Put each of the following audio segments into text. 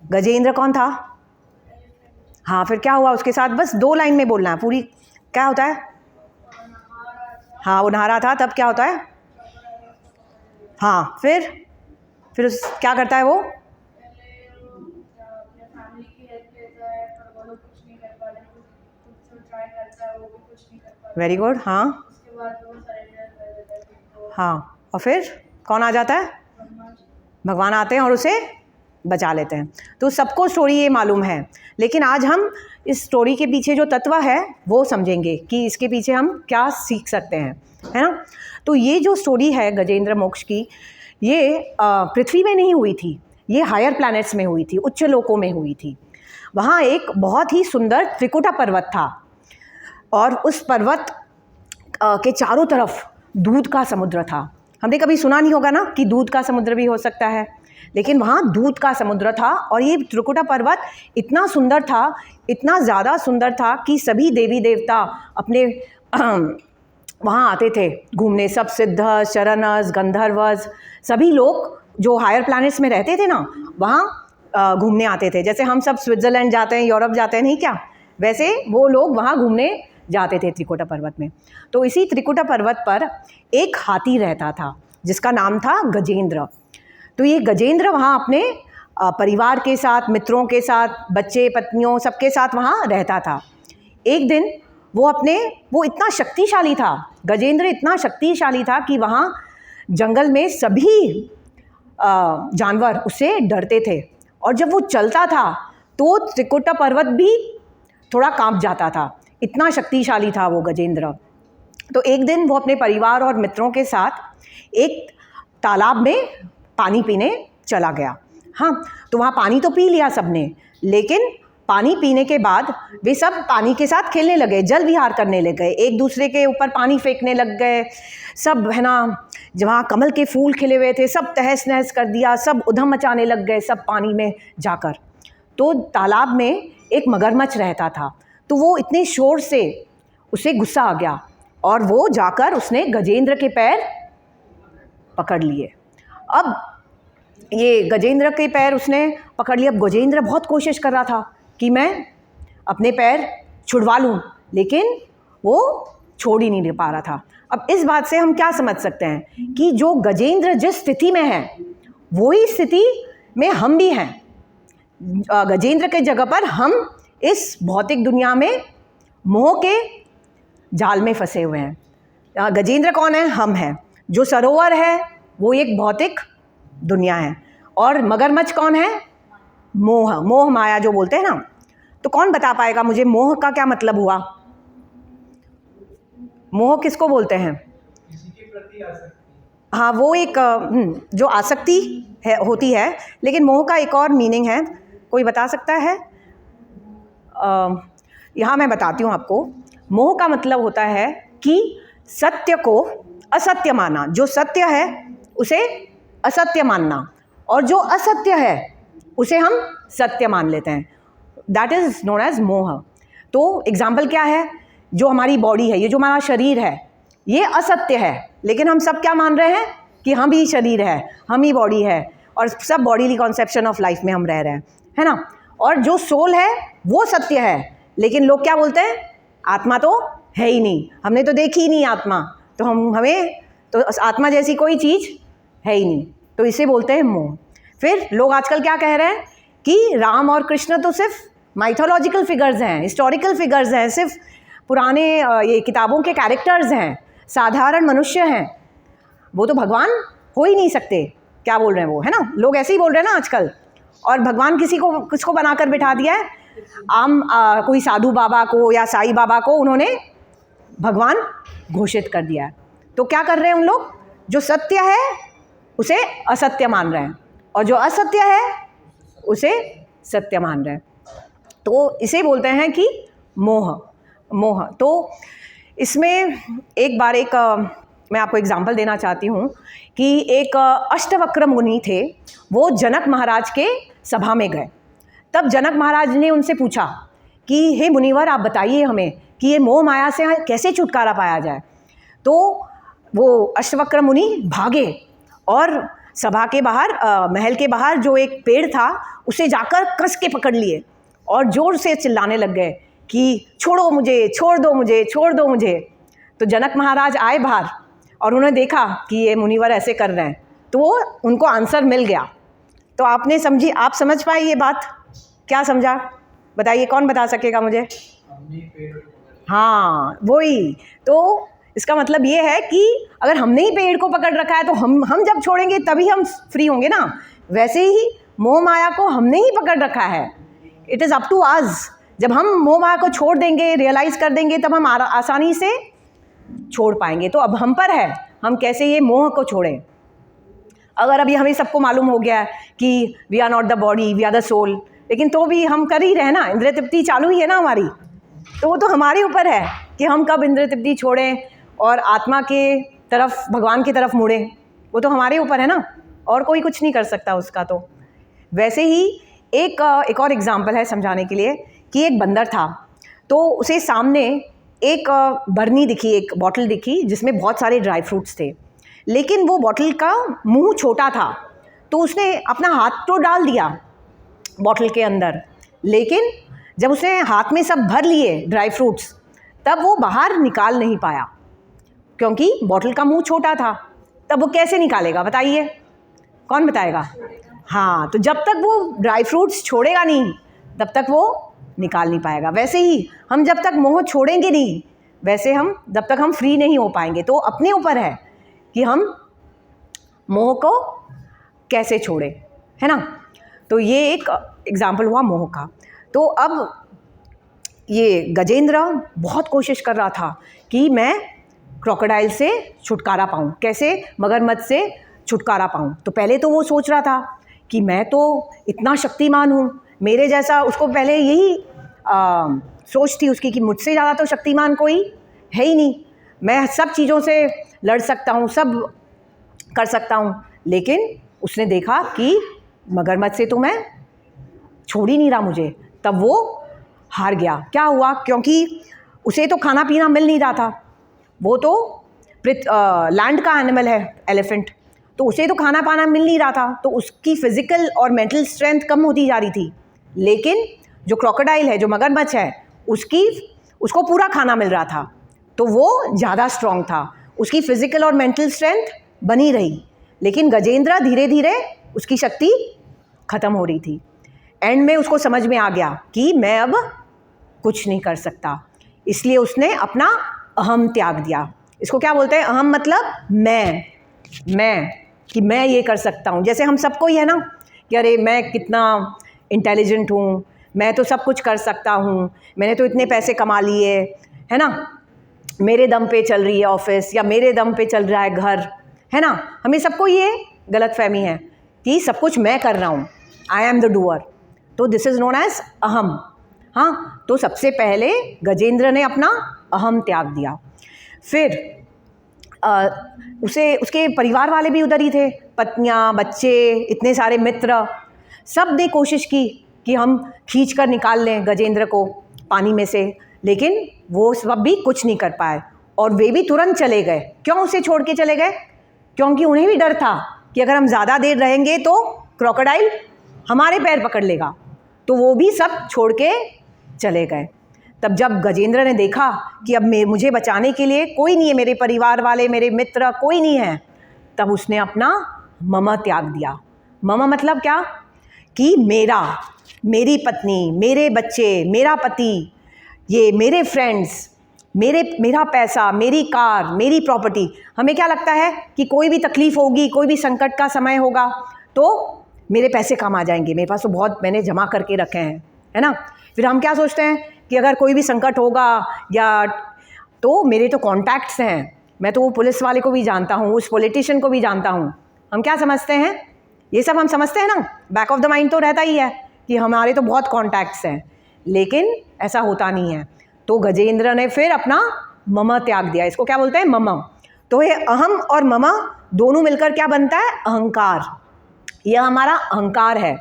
गजेंद्र कौन था? हाँ, फिर क्या हुआ उसके साथ? बस 2 लाइन में बोलना है पूरी। क्या होता है? हाँ, वो नहा रहा था, तब क्या होता है? हाँ, फिर उस क्या करता है वो? Very good. हाँ हाँ, और फिर कौन आ जाता है? भगवान आते हैं और उसे बचा लेते हैं। तो सबको स्टोरी ये मालूम है, लेकिन आज हम इस स्टोरी के पीछे जो तत्व है वो समझेंगे कि इसके पीछे हम क्या सीख सकते हैं, है ना। तो ये जो स्टोरी है गजेंद्र मोक्ष की, ये पृथ्वी में नहीं हुई थी, ये हायर प्लैनेट्स में हुई थी, उच्च लोकों में हुई थी। वहाँ एक बहुत ही सुंदर त्रिकुटा पर्वत था और उस पर्वत के चारों तरफ दूध का समुद्र था। हमने कभी सुना नहीं होगा ना कि दूध का समुद्र भी हो सकता है, लेकिन वहाँ दूध का समुद्र था। और ये त्रिकुटा पर्वत इतना सुंदर था, इतना ज़्यादा सुंदर था कि सभी देवी देवता अपने वहाँ आते थे घूमने। सब सिद्ध, शरणस, गंधर्वस, सभी लोग जो हायर प्लैनेट्स में रहते थे ना, वहाँ घूमने आते थे। जैसे हम सब स्विट्ज़रलैंड जाते हैं, यूरोप जाते हैं, नहीं क्या, वैसे वो लोग वहाँ घूमने जाते थे त्रिकुटा पर्वत में। तो इसी त्रिकुटा पर्वत पर एक हाथी रहता था जिसका नाम था गजेंद्र। तो ये गजेंद्र वहाँ अपने परिवार के साथ, मित्रों के साथ, बच्चे पत्नियों सबके साथ वहाँ रहता था। एक दिन वो इतना शक्तिशाली था, गजेंद्र इतना शक्तिशाली था कि वहाँ जंगल में सभी जानवर उससे डरते थे। और जब वो चलता था तो त्रिकुटा पर्वत भी थोड़ा कांप जाता था, इतना शक्तिशाली था वो गजेंद्र। तो एक दिन वो अपने परिवार और मित्रों के साथ एक तालाब में पानी पीने चला गया। हाँ, तो वहाँ पानी तो पी लिया सबने, लेकिन पानी पीने के बाद वे सब पानी के साथ खेलने लगे, जल विहार करने लग गए, एक दूसरे के ऊपर पानी फेंकने लग गए। सब है ना, जहाँ कमल के फूल खिले हुए थे सब तहस नहस कर दिया, सब उधम मचाने लग गए सब पानी में जाकर। तो तालाब में एक मगरमच्छ रहता था, तो वो इतने शोर से उसे गुस्सा आ गया और वो जाकर उसने गजेंद्र के पैर पकड़ लिए। अब ये गजेंद्र के पैर उसने पकड़ लिया। अब गजेंद्र बहुत कोशिश कर रहा था कि मैं अपने पैर छुड़वा लूँ, लेकिन वो छोड़ ही नहीं पा रहा था। अब इस बात से हम क्या समझ सकते हैं कि जो गजेंद्र जिस स्थिति में है वही स्थिति में हम भी हैं। गजेंद्र के जगह पर हम इस भौतिक दुनिया में मोह के जाल में फंसे हुए हैं। गजेंद्र कौन है? हम हैं। जो सरोवर है वो एक भौतिक दुनिया है, और मगरमच्छ कौन है? मोह, मोह माया जो बोलते हैं ना। तो कौन बता पाएगा मुझे मोह का क्या मतलब हुआ? मोह किसको बोलते हैं? किसी के प्रति आसक्ति। हाँ, वो एक जो आसक्ति है होती है, लेकिन मोह का एक और मीनिंग है, कोई बता सकता है? यहाँ मैं बताती हूँ आपको। मोह का मतलब होता है कि सत्य को असत्य मानना, जो सत्य है उसे असत्य मानना, और जो असत्य है उसे हम सत्य मान लेते हैं। दैट इज़ नोन एज मोह। तो एग्जाम्पल क्या है? जो हमारी बॉडी है, ये जो हमारा शरीर है, ये असत्य है, लेकिन हम सब क्या मान रहे हैं कि हम ही शरीर है, हम ही बॉडी है, और सब बॉडीली कॉन्सेप्शन ऑफ लाइफ में हम रह रहे हैं, है ना। और जो सोल है वो सत्य है, लेकिन लोग क्या बोलते हैं? आत्मा तो है ही नहीं, हमने तो देखी ही नहीं आत्मा, तो हमें तो आत्मा जैसी कोई चीज़ है ही नहीं, तो इसे बोलते हैं मोह। फिर लोग आजकल क्या कह रहे हैं कि राम और कृष्ण तो सिर्फ माइथोलॉजिकल फिगर्स हैं, हिस्टोरिकल फिगर्स हैं, सिर्फ पुराने ये किताबों के कैरेक्टर्स हैं, साधारण मनुष्य हैं, वो तो भगवान हो ही नहीं सकते। क्या बोल रहे हैं वो, है ना, लोग ऐसे ही बोल रहे हैं ना आजकल। और भगवान किसको बनाकर बिठा दिया है? कोई साधु बाबा को या साईं बाबा को उन्होंने भगवान घोषित कर दिया है। तो क्या कर रहे हैं उन लोग? जो सत्य है उसे असत्य मान रहे हैं, और जो असत्य है उसे सत्य मान रहे हैं। तो इसे बोलते हैं कि मोह। तो इसमें एक बार मैं आपको एग्जाम्पल देना चाहती हूँ कि एक अष्टवक्र मुनि थे, वो जनक महाराज के सभा में गए। तब जनक महाराज ने उनसे पूछा कि हे मुनिवर, आप बताइए हमें कि ये मोह माया से कैसे छुटकारा पाया जाए। तो वो अष्टवक्र मुनि भागे और सभा के बाहर महल के बाहर जो एक पेड़ था उसे जाकर कस के पकड़ लिए और ज़ोर से चिल्लाने लग गए कि छोड़ो मुझे, छोड़ दो मुझे, छोड़ दो मुझे। तो जनक महाराज आए बाहर और उन्होंने देखा कि ये मुनिवर ऐसे कर रहे हैं, तो वो उनको आंसर मिल गया। तो आपने समझी, आप समझ पाए ये बात? क्या समझा बताइए, कौन बता सकेगा मुझे? हाँ वही। तो इसका मतलब ये है कि अगर हमने ही पेड़ को पकड़ रखा है तो हम जब छोड़ेंगे तभी हम फ्री होंगे ना। वैसे ही मोह माया को हमने ही पकड़ रखा है। It is up to us. जब हम मोह माया को छोड़ देंगे, रियलाइज़ कर देंगे, तब हम आसानी से छोड़ पाएंगे। तो अब हम पर है हम कैसे ये मोह को छोड़ें। अगर अभी हमें सबको मालूम हो गया है कि we are not the body, we are the soul, लेकिन तो भी हम कर ही रहे ना, इंद्रिय तृप्ति चालू ही है ना हमारी। तो वो तो हमारे ऊपर है कि हम कब इंद्रिय तृप्ति छोड़ें और आत्मा के तरफ, भगवान की तरफ मुड़ें। वो तो हमारे ऊपर है ना, और कोई कुछ नहीं कर सकता उसका। तो वैसे ही एक और एग्जाम्पल है समझाने के लिए कि एक बंदर था, तो उसे सामने एक बरनी दिखी, एक बॉटल दिखी जिसमें बहुत सारे ड्राई फ्रूट्स थे, लेकिन वो बॉटल का मुंह छोटा था। तो उसने अपना हाथ तो डाल दिया बॉटल के अंदर, लेकिन जब उसने हाथ में सब भर लिए ड्राई फ्रूट्स, तब वो बाहर निकाल नहीं पाया क्योंकि बॉटल का मुंह छोटा था। तब वो कैसे निकालेगा बताइए, कौन बताएगा? हाँ, तो जब तक वो ड्राई फ्रूट्स छोड़ेगा नहीं तब तक वो निकाल नहीं पाएगा। वैसे ही हम जब तक मोह छोड़ेंगे नहीं, वैसे हम जब तक हम फ्री नहीं हो पाएंगे। तो अपने ऊपर है कि हम मोह को कैसे छोड़ें, है ना। तो ये एक एग्जाम्पल हुआ मोह का। तो अब ये गजेंद्र बहुत कोशिश कर रहा था कि मैं क्रोकोडाइल से छुटकारा पाऊँ, कैसे मगरमच्छ से छुटकारा पाऊँ। तो पहले तो वो सोच रहा था कि मैं तो इतना शक्तिमान हूँ, मेरे जैसा, उसको पहले यही सोच थी उसकी कि मुझसे ज़्यादा तो शक्तिमान कोई है ही नहीं, मैं सब चीज़ों से लड़ सकता हूँ, सब कर सकता हूँ। लेकिन उसने देखा कि मगरमच्छ से तो मैं छोड़ ही नहीं रहा मुझे, तब वो हार गया। क्या हुआ? क्योंकि उसे तो खाना पीना मिल नहीं रहा था, वो तो लैंड का एनिमल है एलिफेंट, तो उसे तो खाना पाना मिल नहीं रहा था, तो उसकी फिजिकल और मेंटल स्ट्रेंथ कम होती जा रही थी। लेकिन जो क्रोकोडाइल है, जो मगरमच्छ है, उसको पूरा खाना मिल रहा था, तो वो ज़्यादा स्ट्रॉन्ग था, उसकी फिजिकल और मेंटल स्ट्रेंथ बनी रही। लेकिन गजेंद्र धीरे धीरे उसकी शक्ति ख़त्म हो रही थी। एंड में उसको समझ में आ गया कि मैं अब कुछ नहीं कर सकता, इसलिए उसने अपना अहम त्याग दिया। इसको क्या बोलते हैं? अहम मतलब मैं कि मैं ये कर सकता हूँ। जैसे हम सबको ही है ना कि अरे मैं कितना इंटेलिजेंट हूँ, मैं तो सब कुछ कर सकता हूँ, मैंने तो इतने पैसे कमा लिए, है ना, मेरे दम पे चल रही है ऑफिस, या मेरे दम पे चल रहा है घर, है ना। हमें सबको ये गलतफहमी है कि सब कुछ मैं कर रहा हूँ, आई एम द डूअर। तो दिस इज़ नोन एज अहम। हाँ, तो सबसे पहले गजेंद्र ने अपना अहम त्याग दिया। फिर उसके परिवार वाले भी उधर ही थे, पत्नियाँ, बच्चे, इतने सारे मित्र, सब ने कोशिश की कि हम खींच कर निकाल लें गजेंद्र को पानी में से, लेकिन वो सब भी कुछ नहीं कर पाए और वे भी तुरंत चले गए। क्यों उसे छोड़ के चले गए? क्योंकि उन्हें भी डर था कि अगर हम ज़्यादा देर रहेंगे तो क्रोकोडाइल हमारे पैर पकड़ लेगा, तो वो भी सब छोड़ के चले गए। तब जब गजेंद्र ने देखा कि अब मुझे बचाने के लिए कोई नहीं है, मेरे परिवार वाले, मेरे मित्र कोई नहीं है, तब उसने अपना मम त्याग दिया। मम मतलब क्या? कि मेरी पत्नी, मेरे बच्चे, मेरा पति, ये मेरे फ्रेंड्स, मेरा पैसा, मेरी कार, मेरी प्रॉपर्टी। हमें क्या लगता है कि कोई भी तकलीफ़ होगी, कोई भी संकट का समय होगा तो मेरे पैसे काम आ जाएंगे, मेरे पास तो बहुत मैंने जमा करके रखे हैं, है ना। फिर हम क्या सोचते हैं कि अगर कोई भी संकट होगा या तो मेरे तो कॉन्टैक्ट्स हैं, मैं तो वो पुलिस वाले को भी जानता हूँ, उस पॉलिटिशियन को भी जानता हूँ। हम क्या समझते हैं? ये सब हम समझते हैं ना, बैक ऑफ द माइंड तो रहता ही है कि हमारे तो बहुत कॉन्टैक्ट्स हैं, लेकिन ऐसा होता नहीं है। तो गजेंद्र ने फिर अपना मम त्याग दिया। इसको क्या बोलते हैं? मम। तो ये अहम और मम दोनों मिलकर क्या बनता है? अहंकार। यह हमारा अहंकार है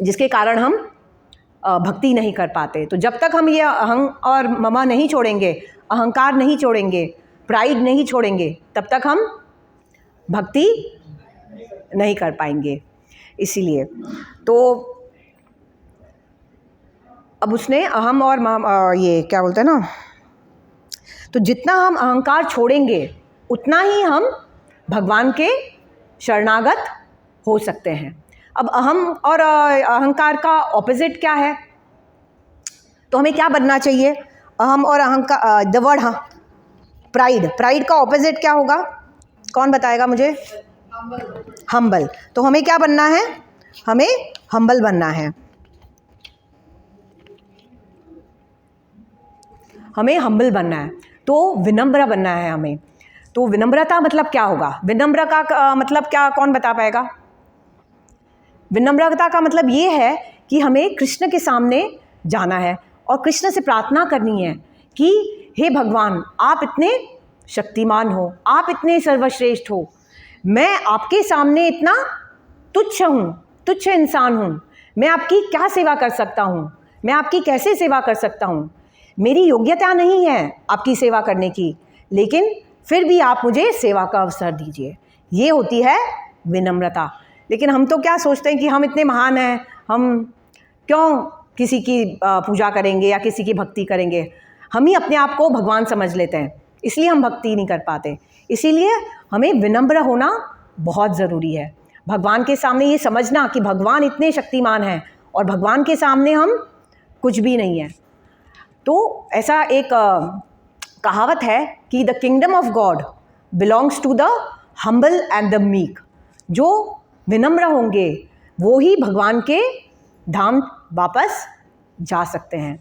जिसके कारण हम भक्ति नहीं कर पाते। तो जब तक हम ये अहं और मम नहीं छोड़ेंगे, अहंकार नहीं छोड़ेंगे, प्राइड नहीं छोड़ेंगे, तब तक हम भक्ति नहीं कर पाएंगे। इसीलिए तो अब उसने अहम और ये क्या बोलते हैं ना, तो जितना हम अहंकार छोड़ेंगे उतना ही हम भगवान के शरणागत हो सकते हैं। अब अहम और अहंकार का ऑपोजिट क्या है, तो हमें क्या बनना चाहिए? अहम और अहंकार, द वर्ड, हाँ, प्राइड का ऑपोजिट क्या होगा? कौन बताएगा मुझे? हम्बल। तो हमें क्या बनना है? हमें हम्बल बनना है। हमें हम्बल बनना है, तो विनम्र बनना है हमें। तो विनम्रता मतलब क्या होगा? विनम्रता का मतलब क्या, कौन बता पाएगा? विनम्रता का मतलब ये है कि हमें कृष्ण के सामने जाना है और कृष्ण से प्रार्थना करनी है कि हे भगवान, आप इतने शक्तिमान हो, आप इतने सर्वश्रेष्ठ हो, मैं आपके सामने इतना तुच्छ हूँ, तुच्छ इंसान हूँ, मैं आपकी क्या सेवा कर सकता हूँ, मैं आपकी कैसे सेवा कर सकता हूँ, मेरी योग्यता नहीं है आपकी सेवा करने की, लेकिन फिर भी आप मुझे सेवा का अवसर दीजिए। ये होती है विनम्रता। लेकिन हम तो क्या सोचते हैं कि हम इतने महान हैं, हम क्यों किसी की पूजा करेंगे या किसी की भक्ति करेंगे। हम ही अपने आप को भगवान समझ लेते हैं, इसलिए हम भक्ति नहीं कर पाते। इसीलिए हमें विनम्र होना बहुत ज़रूरी है। भगवान के सामने ये समझना कि भगवान इतने शक्तिमान हैं और भगवान के सामने हम कुछ भी नहीं है। तो ऐसा एक कहावत है कि the kingdom of God belongs to the humble and the meek. जो विनम्र होंगे वो ही भगवान के धाम वापस जा सकते हैं।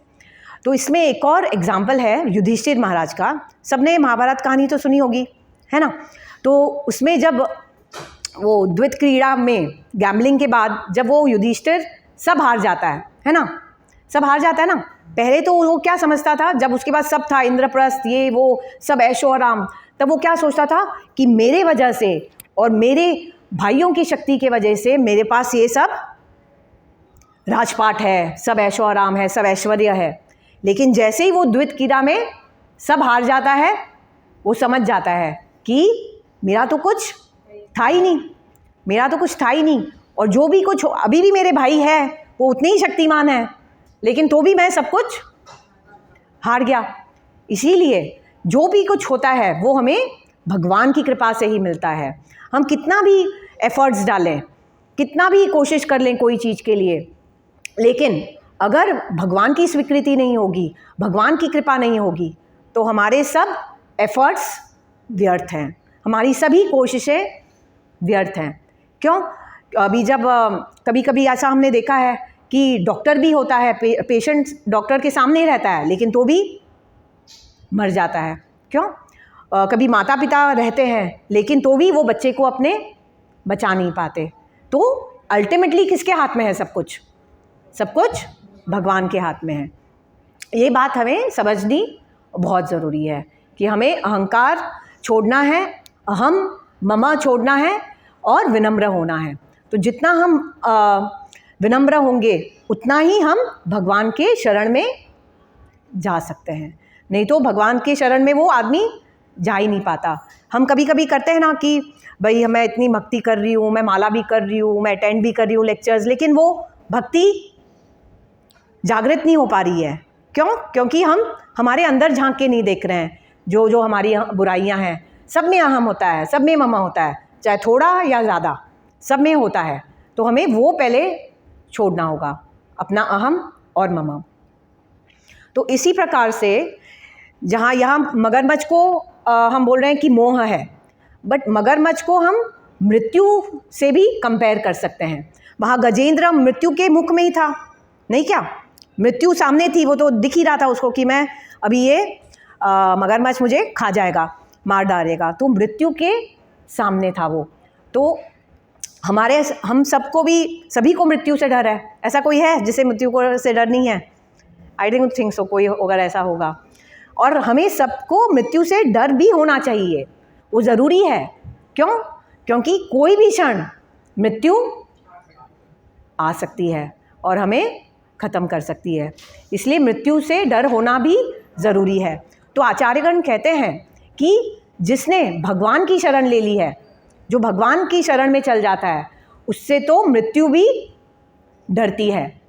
तो इसमें एक और एग्जाम्पल है युधिष्ठिर महाराज का। सबने महाभारत कहानी तो सुनी होगी, है ना? तो उसमें जब वो द्वित क्रीड़ा में गैम्बलिंग के बाद जब वो युधिष्ठिर सब हार जाता है ना, सब हार जाता है ना। पहले तो वो क्या समझता था, जब उसके पास सब था, इंद्रप्रस्थ, ये वो सब ऐशो आराम, तब वो क्या सोचता था कि मेरे वजह से और मेरे भाइयों की शक्ति के वजह से मेरे पास ये सब राजपाट है, सब ऐशो आराम है, सब ऐश्वर्य है। लेकिन जैसे ही वो द्वित क्रीड़ा में सब हार जाता है, वो समझ जाता है कि मेरा तो कुछ था ही नहीं, मेरा तो कुछ था ही नहीं, और जो भी कुछ अभी भी मेरे भाई है वो उतने ही शक्तिमान है, लेकिन तो भी मैं सब कुछ हार गया। इसीलिए जो भी कुछ होता है वो हमें भगवान की कृपा से ही मिलता है। हम कितना भी एफर्ट्स डालें, कितना भी कोशिश कर लें कोई चीज़ के लिए, लेकिन अगर भगवान की स्वीकृति नहीं होगी, भगवान की कृपा नहीं होगी, तो हमारे सब एफर्ट्स व्यर्थ हैं, हमारी सभी कोशिशें व्यर्थ हैं। क्यों? अभी जब कभी कभी ऐसा हमने देखा है कि डॉक्टर भी होता है, पेशेंट डॉक्टर के सामने ही रहता है, लेकिन तो भी मर जाता है। क्यों? कभी माता पिता रहते हैं, लेकिन तो भी वो बच्चे को अपने बचा नहीं पाते। तो अल्टीमेटली किसके हाथ में है सब कुछ? सब कुछ भगवान के हाथ में है। ये बात हमें समझनी बहुत ज़रूरी है कि हमें अहंकार छोड़ना है, अहम ममा छोड़ना है और विनम्र होना है। तो जितना हम विनम्र होंगे उतना ही हम भगवान के शरण में जा सकते हैं। नहीं तो भगवान के शरण में वो आदमी जा ही नहीं पाता। हम कभी कभी करते हैं ना कि भाई मैं इतनी भक्ति कर रही हूँ, मैं माला भी कर रही हूँ, मैं अटेंड भी कर रही हूँ लेक्चर्स, लेकिन वो भक्ति जागृत नहीं हो पा रही है। क्यों? क्योंकि हम हमारे अंदर झांक के नहीं देख रहे हैं। जो हमारी बुराइयां हैं, सब में अहम होता है, सब में ममा होता है, चाहे थोड़ा या ज़्यादा, सब में होता है। तो हमें वो पहले छोड़ना होगा, अपना अहम और ममा। तो इसी प्रकार से जहाँ यहाँ मगरमच्छ को हम बोल रहे हैं कि मोह है, बट मगरमच्छ को हम मृत्यु से भी कंपेयर कर सकते हैं। वहाँ गजेंद्र मृत्यु के मुख में ही था, नहीं क्या? मृत्यु सामने थी, वो तो दिख ही रहा था उसको कि मैं अभी ये मगरमच्छ मुझे खा जाएगा, मार डालेगा। तो मृत्यु के सामने था वो। तो हम सबको भी, सभी को मृत्यु से डर है। ऐसा कोई है जिसे मृत्यु को से डर नहीं है? आई डोंट थिंक सो कोई अगर ऐसा होगा। और हमें सबको मृत्यु से डर भी होना चाहिए, वो ज़रूरी है। क्यों? क्योंकि कोई भी क्षण मृत्यु आ सकती है और हमें ख़त्म कर सकती है। इसलिए मृत्यु से डर होना भी ज़रूरी है। तो आचार्यगण कहते हैं कि जिसने भगवान की शरण ले ली है जो भगवान की शरण में चल जाता है उससे तो मृत्यु भी डरती है।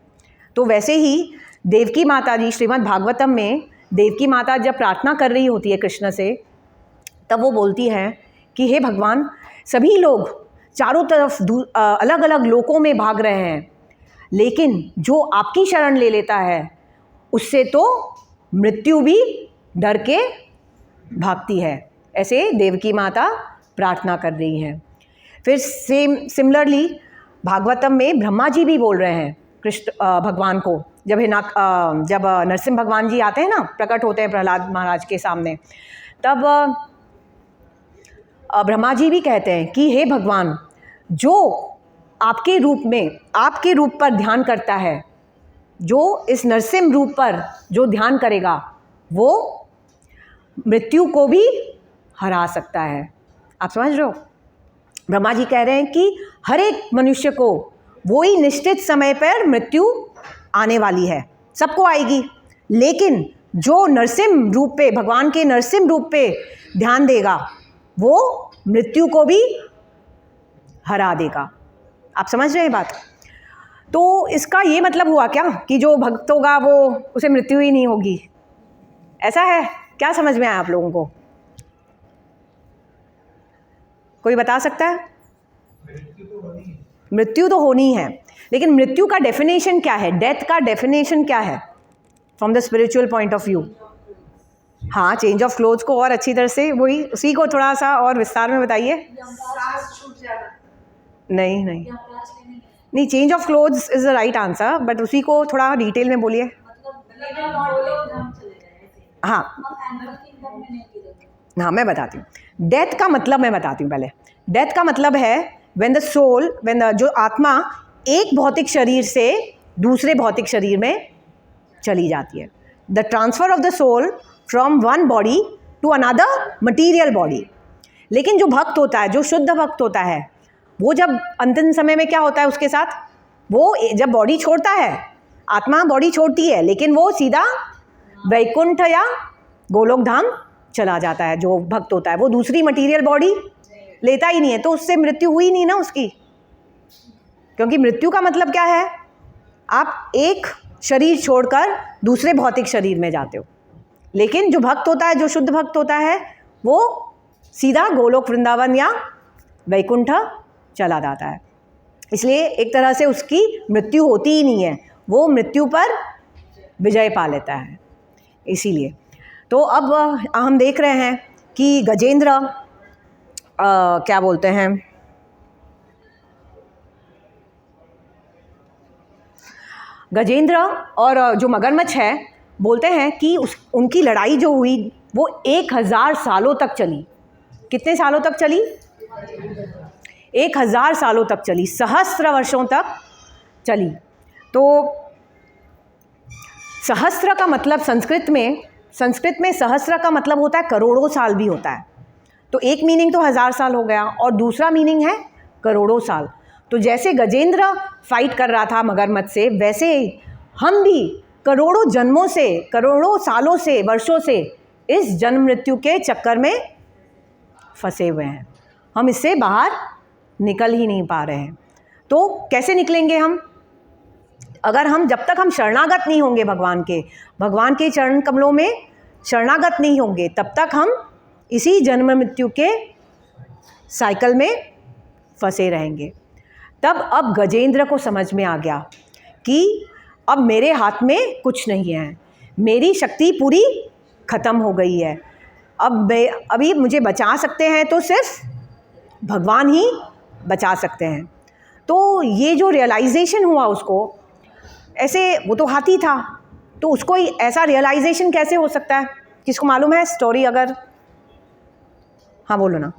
तो वैसे ही देवकी माता जी श्रीमद् भागवतम में देवकी माता जब प्रार्थना कर रही होती है कृष्ण से, तब वो बोलती है कि हे भगवान, सभी लोग चारों तरफ अलग अलग लोकों में भाग रहे हैं, लेकिन जो आपकी शरण ले लेता है उससे तो मृत्यु भी डर के भागती है। ऐसे देवकी माता प्रार्थना कर रही हैं। फिर सिमिलरली भागवतम में ब्रह्मा जी भी बोल रहे हैं कृष्ण भगवान को, जब नरसिंह भगवान जी आते हैं ना, प्रकट होते हैं प्रहलाद महाराज के सामने, तब ब्रह्मा जी भी कहते हैं कि हे भगवान, जो आपके रूप पर ध्यान करता है, जो इस नरसिंह रूप पर जो ध्यान करेगा वो मृत्यु को भी हरा सकता है। आप समझ रहे हो? ब्रह्मा जी कह रहे हैं कि हर एक मनुष्य को वही निश्चित समय पर मृत्यु आने वाली है, सबको आएगी, लेकिन जो नरसिंह रूप पे, भगवान के नरसिंह रूप पे ध्यान देगा वो मृत्यु को भी हरा देगा। आप समझ रहे हैं बात? तो इसका ये मतलब हुआ क्या कि जो भक्त होगा वो उसे मृत्यु ही नहीं होगी? ऐसा है क्या? समझ में आया आप लोगों को? कोई बता सकता है? मृत्यु तो होनी है, लेकिन मृत्यु का डेफिनेशन क्या है? डेथ का डेफिनेशन क्या है from the spiritual point of view? हाँ, चेंज ऑफ क्लोथ्स को और अच्छी तरह से, वही उसी को थोड़ा सा और विस्तार में बताइए। नहीं, change of clothes is the right answer, but उसी को थोड़ा डिटेल में बोलिए। हाँ, मैं बताती हूँ। डेथ का मतलब मैं बताती हूँ पहले। डेथ का मतलब है जो आत्मा एक भौतिक शरीर से दूसरे भौतिक शरीर में चली जाती है। The transfer of the soul from one body to another material body. लेकिन जो भक्त होता है, जो शुद्ध भक्त होता है, वो जब अंतिम समय में क्या होता है उसके साथ, वो जब बॉडी छोड़ता है, आत्मा बॉडी छोड़ती है, लेकिन वो सीधा वैकुंठ या गोलोक धाम चला जाता है। जो भक्त होता है वो दूसरी मटीरियल बॉडी लेता ही नहीं है, तो उससे मृत्यु हुई नहीं ना उसकी, क्योंकि मृत्यु का मतलब क्या है? आप एक शरीर छोड़कर दूसरे भौतिक शरीर में जाते हो। लेकिन जो भक्त होता है, जो शुद्ध भक्त होता है, वो सीधा गोलोक वृंदावन या वैकुंठ चला जाता है। इसलिए एक तरह से उसकी मृत्यु होती ही नहीं है, वो मृत्यु पर विजय पा लेता है। इसीलिए तो अब हम देख रहे हैं कि गजेंद्र क्या बोलते हैं, गजेंद्र और जो मगरमच्छ है, बोलते हैं कि उनकी लड़ाई जो हुई वो 1000 सालों तक चली। कितने सालों तक चली? 1000 सालों तक चली, सहस्त्र वर्षों तक चली। तो सहस्त्र का मतलब संस्कृत में सहस्त्र का मतलब होता है करोड़ों साल भी होता है। तो एक मीनिंग तो 1000 साल हो गया और दूसरा मीनिंग है करोड़ों साल। तो जैसे गजेंद्र फाइट कर रहा था मगरमच्छ से, वैसे हम भी करोड़ों जन्मों से, करोड़ों सालों से, वर्षों से इस जन्म मृत्यु के चक्कर में फंसे हुए हैं। हम इससे बाहर निकल ही नहीं पा रहे हैं। तो कैसे निकलेंगे हम? अगर हम, जब तक हम शरणागत नहीं होंगे भगवान के चरण कमलों में शरणागत नहीं होंगे, तब तक हम इसी जन्म मृत्यु के साइकिल में फंसे रहेंगे। तब अब गजेंद्र को समझ में आ गया कि अब मेरे हाथ में कुछ नहीं है, मेरी शक्ति पूरी ख़त्म हो गई है। अभी मुझे बचा सकते हैं तो सिर्फ भगवान ही बचा सकते हैं। तो ये जो रियलाइजेशन हुआ उसको, ऐसे वो तो हाथी था, तो उसको ऐसा रियलाइजेशन कैसे हो सकता है? किसको मालूम है स्टोरी? अगर हाँ बोलो ना।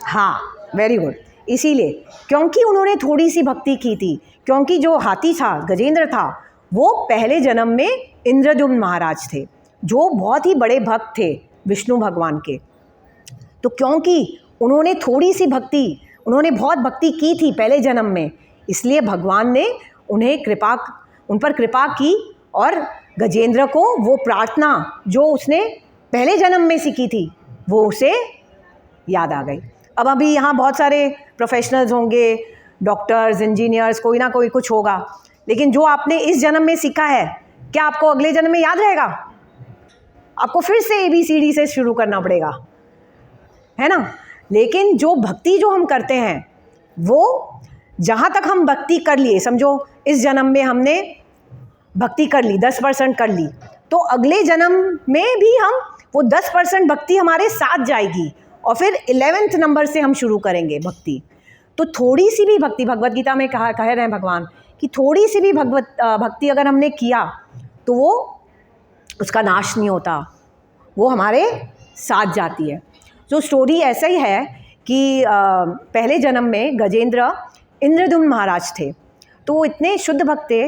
हाँ, वेरी गुड। इसीलिए क्योंकि उन्होंने थोड़ी सी भक्ति की थी, क्योंकि जो हाथी था, गजेंद्र था, वो पहले जन्म में इंद्रद्युम्न महाराज थे, जो बहुत ही बड़े भक्त थे विष्णु भगवान के। तो क्योंकि उन्होंने थोड़ी सी भक्ति, उन्होंने बहुत भक्ति की थी पहले जन्म में, इसलिए भगवान ने उन पर कृपा की और गजेंद्र को वो प्रार्थना जो उसने पहले जन्म में सीखी थी वो उसे याद आ गई। अब अभी यहाँ बहुत सारे प्रोफेशनल्स होंगे, डॉक्टर्स, इंजीनियर्स, कोई ना कोई कुछ होगा, लेकिन जो आपने इस जन्म में सीखा है क्या आपको अगले जन्म में याद रहेगा? आपको फिर से ABCD से शुरू करना पड़ेगा, है ना। लेकिन जो भक्ति जो हम करते हैं वो जहाँ तक हम भक्ति कर लिए, समझो इस जन्म में हमने भक्ति कर ली, 10% कर ली, तो अगले जन्म में भी हम वो 10% भक्ति हमारे साथ जाएगी और फिर 11th नंबर से हम शुरू करेंगे भक्ति। तो थोड़ी सी भी भक्ति, भगवत गीता में कह रहे हैं भगवान कि थोड़ी सी भी भक्ति अगर हमने किया तो वो उसका नाश नहीं होता, वो हमारे साथ जाती है। तो स्टोरी ऐसा ही है कि पहले जन्म में गजेंद्र इंद्रद्युम्न महाराज थे। तो वो इतने शुद्ध भक्त थे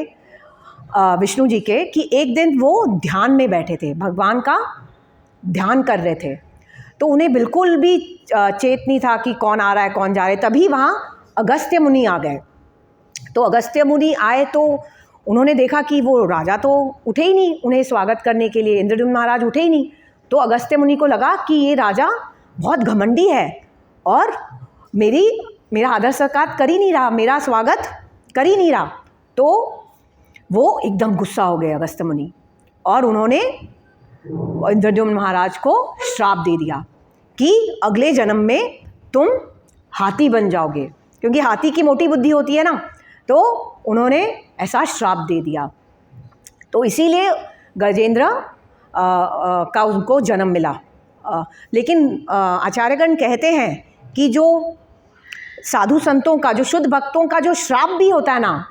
विष्णु जी के कि एक दिन वो ध्यान में बैठे थे, भगवान का ध्यान कर रहे थे। तो उन्हें बिल्कुल भी चेत नहीं था कि कौन आ रहा है कौन जा रहा है। तभी वहाँ अगस्त्य मुनि आ गए। तो अगस्त्य मुनि आए तो उन्होंने देखा कि वो राजा तो उठे ही नहीं उन्हें स्वागत करने के लिए, इंद्रद्युम्न महाराज उठे ही नहीं। तो अगस्त्य मुनि को लगा कि ये राजा बहुत घमंडी है और मेरा आदर सत्कार कर ही नहीं रहा, मेरा स्वागत कर ही नहीं रहा। तो वो एकदम गुस्सा हो गए अगस्त्य मुनि और उन्होंने इंद्रद्युम्न महाराज को श्राप दे दिया कि अगले जन्म में तुम हाथी बन जाओगे, क्योंकि हाथी की मोटी बुद्धि होती है ना। तो उन्होंने ऐसा श्राप दे दिया। तो इसीलिए गजेंद्र का उनको जन्म मिला। लेकिन आचार्यगण कहते हैं कि जो साधु संतों का, जो शुद्ध भक्तों का जो श्राप भी होता है ना,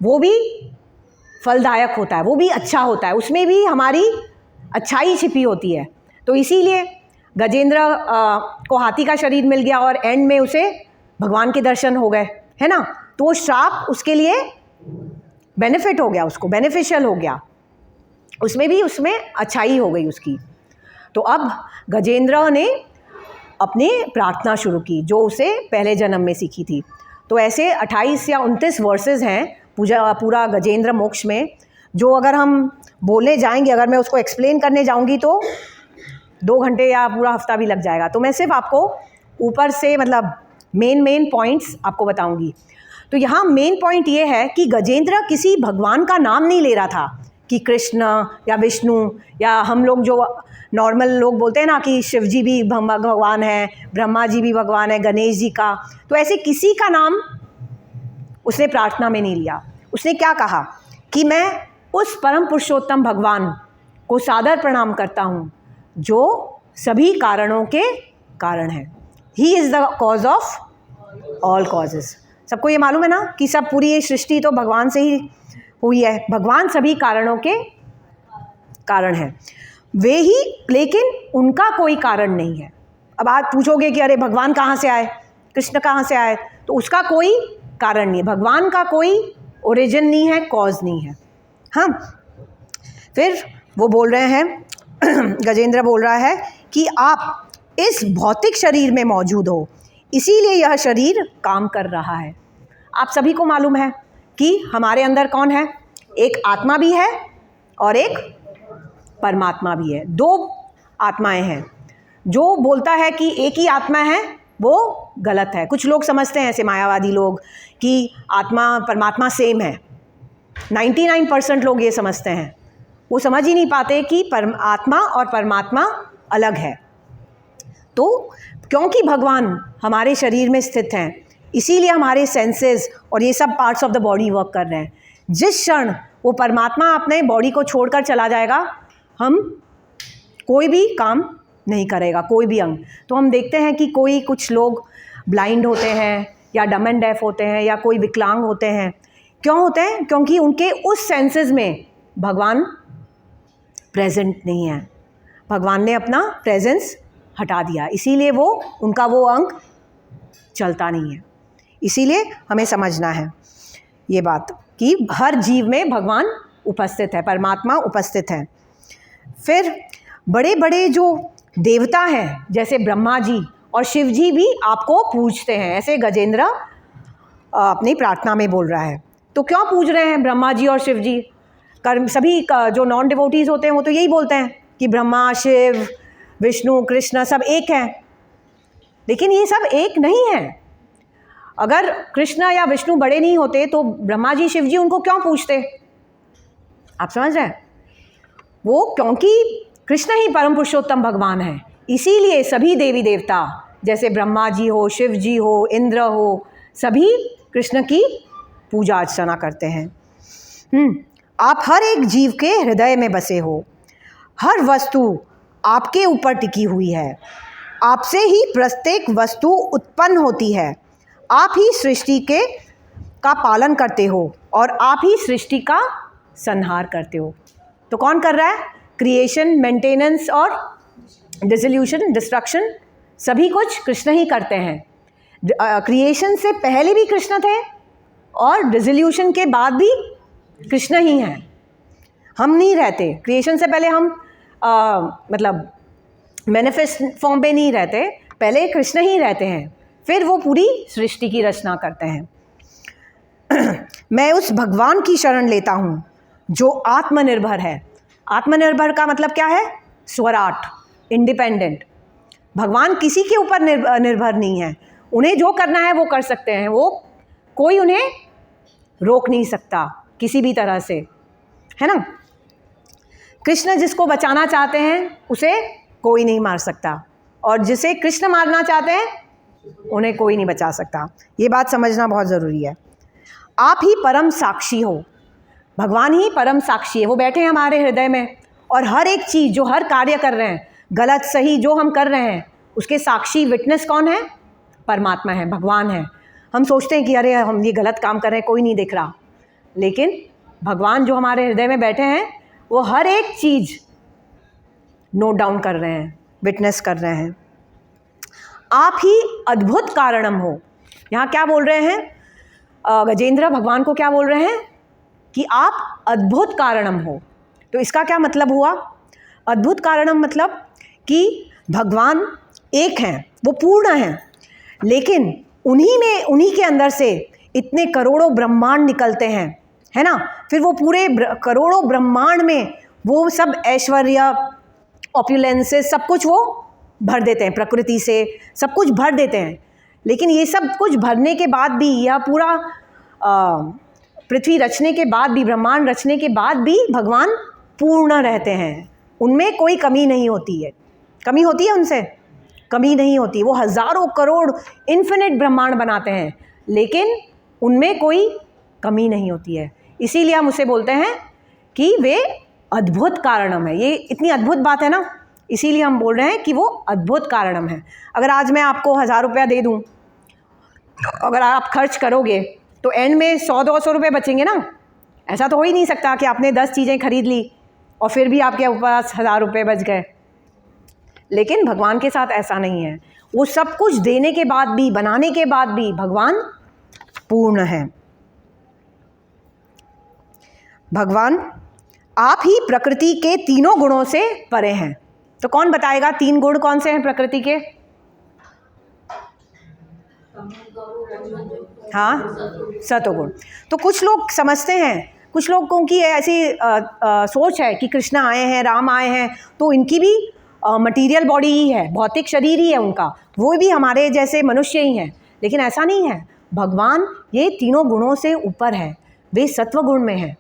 वो भी फलदायक होता है, वो भी अच्छा होता है, उसमें भी हमारी अच्छाई छिपी होती है। तो इसीलिए गजेंद्र को हाथी का शरीर मिल गया और एंड में उसे भगवान के दर्शन हो गए, है ना। तो वो श्राप उसके लिए बेनिफिट हो गया, उसको बेनिफिशियल हो गया, उसमें अच्छाई हो गई उसकी। तो अब गजेंद्र ने अपनी प्रार्थना शुरू की जो उसे पहले जन्म में सीखी थी। तो ऐसे 28 या 29 वर्सेस हैं पूरा गजेंद्र मोक्ष में, जो अगर हम बोलने जाएंगे, अगर मैं उसको एक्सप्लेन करने जाऊंगी तो 2 घंटे या पूरा हफ्ता भी लग जाएगा। तो मैं सिर्फ आपको ऊपर से मतलब मेन पॉइंट्स आपको बताऊंगी। तो यहाँ मेन पॉइंट ये है कि गजेंद्र किसी भगवान का नाम नहीं ले रहा था कि कृष्ण या विष्णु, या हम लोग जो नॉर्मल लोग बोलते हैं ना कि शिव जी भी भगवान है, ब्रह्मा जी भी भगवान है, गणेश जी का। तो ऐसे किसी का नाम उसने प्रार्थना में नहीं लिया। उसने क्या कहा कि मैं उस परम पुरुषोत्तम भगवान को सादर प्रणाम करता हूँ जो सभी कारणों के कारण है। He is the cause of all causes. सबको ये मालूम है ना कि सब पूरी ये सृष्टि तो भगवान से ही हुई है, भगवान सभी कारणों के कारण है वे ही, लेकिन उनका कोई कारण नहीं है। अब आप पूछोगे कि अरे भगवान कहाँ से आए, कृष्ण कहाँ से आए, तो उसका कोई कारण नहीं है, भगवान का कोई ओरिजिन नहीं है, कॉज नहीं है। हाँ, फिर वो बोल रहे हैं गजेंद्र बोल रहा है कि आप इस भौतिक शरीर में मौजूद हो, इसीलिए यह शरीर काम कर रहा है। आप सभी को मालूम है कि हमारे अंदर कौन है, एक आत्मा भी है और एक परमात्मा भी है। 2 आत्माएं हैं। जो बोलता है कि एक ही आत्मा है वो गलत है। कुछ लोग समझते हैं, ऐसे मायावादी लोग, कि आत्मा परमात्मा सेम है। 99% लोग ये समझते हैं, वो समझ ही नहीं पाते कि आत्मा और परमात्मा अलग है। तो क्योंकि भगवान हमारे शरीर में स्थित हैं, इसीलिए हमारे सेंसेस और ये सब parts of the body work कर रहे हैं। जिस क्षण वो परमात्मा अपने बॉडी को छोड़कर चला जाएगा, हम कोई भी काम नहीं करेगा, कोई भी अंग। तो हम देखते हैं कि कुछ लोग ब्लाइंड होते हैं या डम एंड डेफ होते हैं या कोई विकलांग होते हैं। क्यों होते हैं? क्योंकि उनके उस सेंसेस में भगवान प्रेजेंट नहीं है, भगवान ने अपना प्रेजेंस हटा दिया, इसीलिए उनका वो अंग चलता नहीं है। इसीलिए हमें समझना है ये बात कि हर जीव में भगवान उपस्थित है, परमात्मा उपस्थित है। फिर बड़े बड़े जो देवता हैं जैसे ब्रह्मा जी और शिव जी भी आपको पूजते हैं, ऐसे गजेंद्र अपनी प्रार्थना में बोल रहा है। तो क्यों पूज रहे हैं ब्रह्मा जी और शिव जी? सभी जो नॉन डिवोटीज़ होते हैं वो तो यही बोलते हैं कि ब्रह्मा, शिव, विष्णु, कृष्ण सब एक हैं। लेकिन ये सब एक नहीं है। अगर कृष्ण या विष्णु बड़े नहीं होते तो ब्रह्मा जी शिव जी उनको क्यों पूछते? आप समझ रहे हैं? वो क्योंकि कृष्ण ही परम पुरुषोत्तम भगवान है, इसीलिए सभी देवी देवता जैसे ब्रह्मा जी हो, शिव जी हो, इंद्र हो, सभी कृष्ण की पूजा अर्चना करते हैं। आप हर एक जीव के हृदय में बसे हो, हर वस्तु आपके ऊपर टिकी हुई है, आपसे ही प्रत्येक वस्तु उत्पन्न होती है, आप ही सृष्टि का पालन करते हो और आप ही सृष्टि का संहार करते हो। तो कौन कर रहा है? क्रिएशन, मेंटेनेंस और डिसोल्यूशन, डिस्ट्रक्शन, सभी कुछ कृष्ण ही करते हैं। क्रिएशन से पहले भी कृष्ण थे और डिसोल्यूशन के बाद भी कृष्ण ही हैं। हम नहीं रहते, क्रिएशन से पहले हम मतलब मैनिफेस्ट फॉर्म पे नहीं रहते, पहले कृष्ण ही रहते हैं, फिर वो पूरी सृष्टि की रचना करते हैं। मैं उस भगवान की शरण लेता हूँ जो आत्मनिर्भर है। आत्मनिर्भर का मतलब क्या है? स्वराट, इंडिपेंडेंट। भगवान किसी के ऊपर निर्भर नहीं है, उन्हें जो करना है वो कर सकते हैं, वो कोई उन्हें रोक नहीं सकता किसी भी तरह से, है ना। कृष्ण जिसको बचाना चाहते हैं उसे कोई नहीं मार सकता, और जिसे कृष्ण मारना चाहते हैं उन्हें कोई नहीं बचा सकता। ये बात समझना बहुत ज़रूरी है। आप ही परम साक्षी हो, भगवान ही परम साक्षी है, वो बैठे हैं हमारे हृदय में, और हर एक चीज़ जो हर कार्य कर रहे हैं, गलत सही जो हम कर रहे हैं, उसके साक्षी विटनेस कौन है? परमात्मा है, भगवान है। हम सोचते हैं कि अरे हम ये गलत काम कर रहे हैं, कोई नहीं देख रहा, लेकिन भगवान जो हमारे हृदय में बैठे हैं वो हर एक चीज़ नोट डाउन कर रहे हैं, विटनेस कर रहे हैं। आप ही अद्भुत कारणम हो। यहाँ क्या बोल रहे हैं? गजेंद्र भगवान को क्या बोल रहे हैं? कि आप अद्भुत कारणम हो। तो इसका क्या मतलब हुआ? अद्भुत कारणम मतलब कि भगवान एक हैं, वो पूर्ण हैं, लेकिन उन्हीं के अंदर से इतने करोड़ों ब्रह्मांड निकलते हैं, है ना। फिर वो पूरे करोड़ों ब्रह्मांड में वो सब ऐश्वर्य, ऑप्युलेंसेस, सब कुछ वो भर देते हैं, प्रकृति से सब कुछ भर देते हैं। लेकिन ये सब कुछ भरने के बाद भी, यह पूरा पृथ्वी रचने के बाद भी, ब्रह्मांड रचने के बाद भी भगवान पूर्ण रहते हैं, उनमें कोई कमी नहीं होती है। कमी होती है उनसे? कमी नहीं होती। वो हज़ारों करोड़ इन्फिनिट ब्रह्मांड बनाते हैं, लेकिन उनमें कोई कमी नहीं होती है। इसीलिए हम उसे बोलते हैं कि वे अद्भुत कारणम है। ये इतनी अद्भुत बात है ना, इसीलिए हम बोल रहे हैं कि वो अद्भुत कारणम है। अगर आज मैं आपको 1000 रुपया दे दूँ, अगर आप खर्च करोगे तो एंड में 100-200 रुपये बचेंगे ना। ऐसा तो हो ही नहीं सकता कि आपने 10 चीज़ें खरीद ली और फिर भी आपके पास 1000 रुपये बच गए। लेकिन भगवान के साथ ऐसा नहीं है। वो सब कुछ देने के बाद भी, बनाने के बाद भी भगवान पूर्ण है। भगवान आप ही प्रकृति के तीनों गुणों से परे हैं। तो कौन बताएगा 3 गुण कौन से हैं प्रकृति के? हाँ, सतोगुण। तो कुछ लोग समझते हैं, कुछ लोगों की ऐसी सोच है कि कृष्ण आए हैं, राम आए हैं, तो इनकी भी मटीरियल बॉडी ही है, भौतिक शरीर ही है उनका, वो भी हमारे जैसे मनुष्य ही हैं। लेकिन ऐसा नहीं है। भगवान ये तीनों गुणों से ऊपर है, वे सत्व गुण में है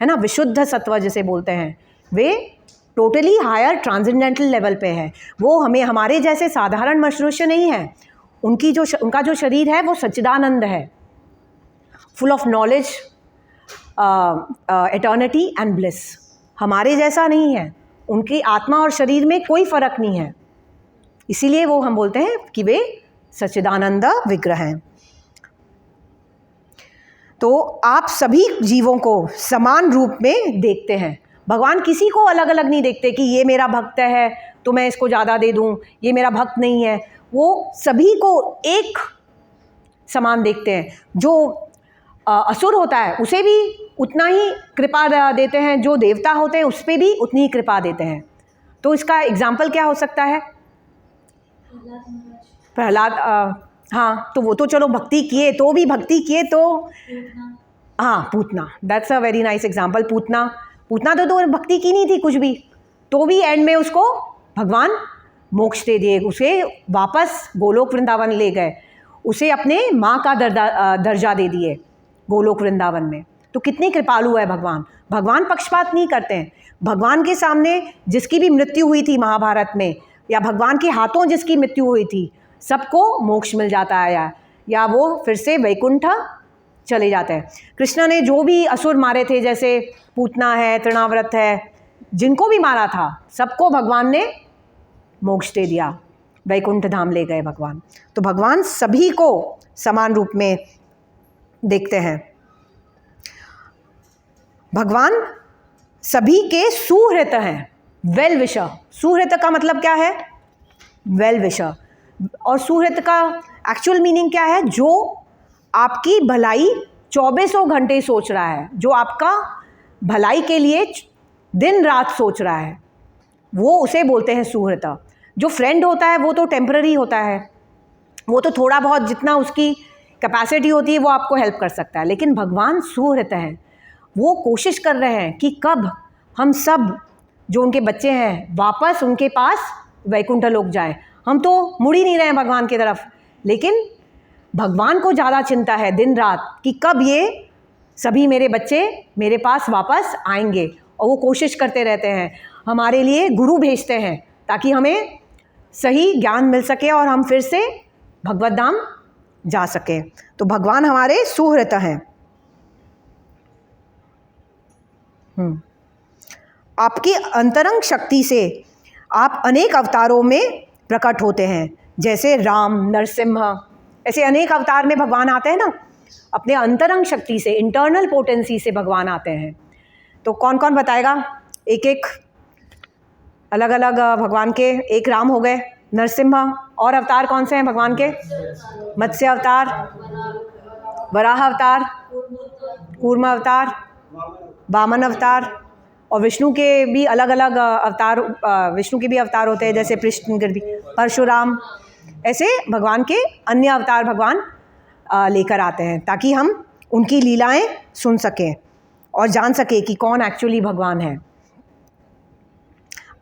ना, विशुद्ध सत्व जिसे बोलते हैं। वे टोटली हायर ट्रांसेंडेंटल लेवल पे है। वो हमारे जैसे साधारण मनुष्य नहीं है। उनका जो शरीर है वो सच्चिदानंद है, full of knowledge, eternity and bliss. हमारे जैसा नहीं है। उनकी आत्मा और शरीर में कोई फर्क नहीं है, इसीलिए वो हम बोलते हैं कि वे सच्चिदानंद विग्रह हैं। तो आप सभी जीवों को समान रूप में देखते हैं। भगवान किसी को अलग अलग नहीं देखते कि ये मेरा भक्त है तो मैं इसको ज़्यादा दे दूँ, ये मेरा भक्त नहीं है। वो सभी को एक समान देखते हैं। जो असुर होता है उसे भी उतना ही कृपा देते हैं, जो देवता होते हैं उस पर भी उतनी ही कृपा देते हैं। तो इसका एग्जाम्पल क्या हो सकता है? प्रहलाद, हाँ, तो वो तो चलो भक्ति किए तो हाँ, Putana, that's a very nice example. Putana तो भक्ति की नहीं थी कुछ भी, तो भी एंड में उसको भगवान मोक्ष दे दिए, उसे वापस गोलोक वृंदावन ले गए, उसे अपने माँ का दर्जा दे दिए गोलोक वृंदावन में। तो कितनी कृपालु है भगवान। भगवान पक्षपात नहीं करते हैं। भगवान के सामने जिसकी भी मृत्यु हुई थी महाभारत में, या भगवान के हाथों जिसकी मृत्यु हुई थी, सबको मोक्ष मिल जाता है, या वो फिर से वैकुंठ चले जाते हैं। कृष्ण ने जो भी असुर मारे थे, जैसे पूतना है, तृणाव्रत है, जिनको भी मारा था सबको भगवान ने मोक्ष दे दिया, वैकुंठ धाम ले गए भगवान। तो भगवान सभी को समान रूप में देखते हैं। भगवान सभी के सुहृत हैं, वेल विशर। सुहृत का मतलब क्या है? Well wisher. और सुहृत का एक्चुअल मीनिंग क्या है? जो आपकी भलाई 24 घंटे सोच रहा है, जो आपका भलाई के लिए दिन रात सोच रहा है, वो उसे बोलते हैं सुहृत। जो फ्रेंड होता है वो तो टेम्पररी होता है, वो तो थोड़ा बहुत जितना उसकी कैपेसिटी होती है वो आपको हेल्प कर सकता है। लेकिन भगवान सुहृत हैं, वो कोशिश कर रहे हैं कि कब हम सब जो उनके बच्चे हैं वापस उनके पास वैकुंठ लोक जाए। हम तो मुड़ ही नहीं रहे हैं भगवान की तरफ, लेकिन भगवान को ज़्यादा चिंता है दिन रात कि कब ये सभी मेरे बच्चे मेरे पास वापस आएंगे। और वो कोशिश करते रहते हैं, हमारे लिए गुरु भेजते हैं ताकि हमें सही ज्ञान मिल सके और हम फिर से भगवत धाम जा सकें। तो भगवान हमारे सुहृत हैं। आपकी अंतरंग शक्ति से आप अनेक अवतारों में प्रकट होते हैं, जैसे राम, नरसिम्हा, ऐसे अनेक अवतार में भगवान आते हैं ना। अपने अंतरंग शक्ति से, इंटरनल पोटेंसी से भगवान आते हैं। तो कौन कौन बताएगा? एक एक अलग अलग भगवान के। एक राम हो गए, नरसिम्हा, और अवतार कौन से हैं भगवान के? मत्स्य अवतार, वराह अवतार, कूर्म अवतार, वामन अवतार, और विष्णु के भी अलग अलग अवतार, विष्णु के भी अवतार होते हैं, जैसे कृष्ण, परशुराम। ऐसे भगवान के अन्य अवतार भगवान लेकर आते हैं ताकि हम उनकी लीलाएं सुन सकें और जान सकें कि कौन एक्चुअली भगवान है।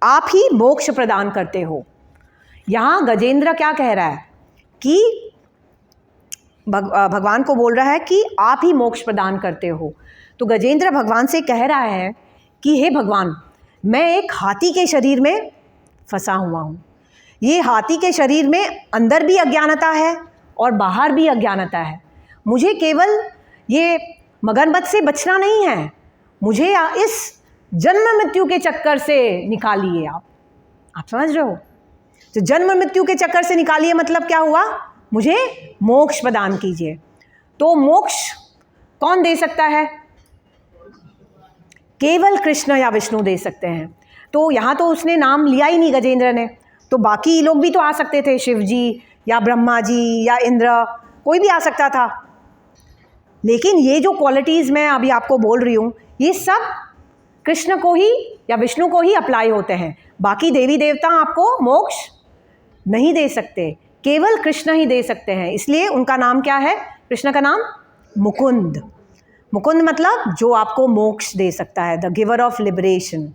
आप ही मोक्ष प्रदान करते हो। यहाँ गजेंद्र क्या कह रहा है कि भगवान को बोल रहा है कि आप ही मोक्ष प्रदान करते हो। तो गजेंद्र भगवान से कह रहा है कि हे भगवान, मैं एक हाथी के शरीर में फंसा हुआ हूँ। ये हाथी के शरीर में अंदर भी अज्ञानता है और बाहर भी अज्ञानता है। मुझे केवल ये मगरमच्छ से बचना नहीं है, मुझे इस जन्म मृत्यु के चक्कर से निकालिए आप समझ रहे हो? तो जन्म मृत्यु के चक्कर से निकालिए मतलब क्या हुआ? मुझे मोक्ष प्रदान कीजिए। तो मोक्ष कौन दे सकता है? केवल कृष्ण या विष्णु दे सकते हैं। तो यहाँ तो उसने नाम लिया ही नहीं गजेंद्र ने, तो बाकी लोग भी तो आ सकते थे, शिव जी या ब्रह्मा जी या इंद्र, कोई भी आ सकता था। लेकिन ये जो क्वालिटीज़ मैं अभी आपको बोल रही हूँ, ये सब कृष्ण को ही या विष्णु को ही अप्लाई होते हैं। बाकी देवी देवता आपको मोक्ष नहीं दे सकते, केवल कृष्ण ही दे सकते हैं। इसलिए उनका नाम क्या है? कृष्ण का नाम मुकुंद। मुकुंद मतलब जो आपको मोक्ष दे सकता है, द गिवर ऑफ लिबरेशन।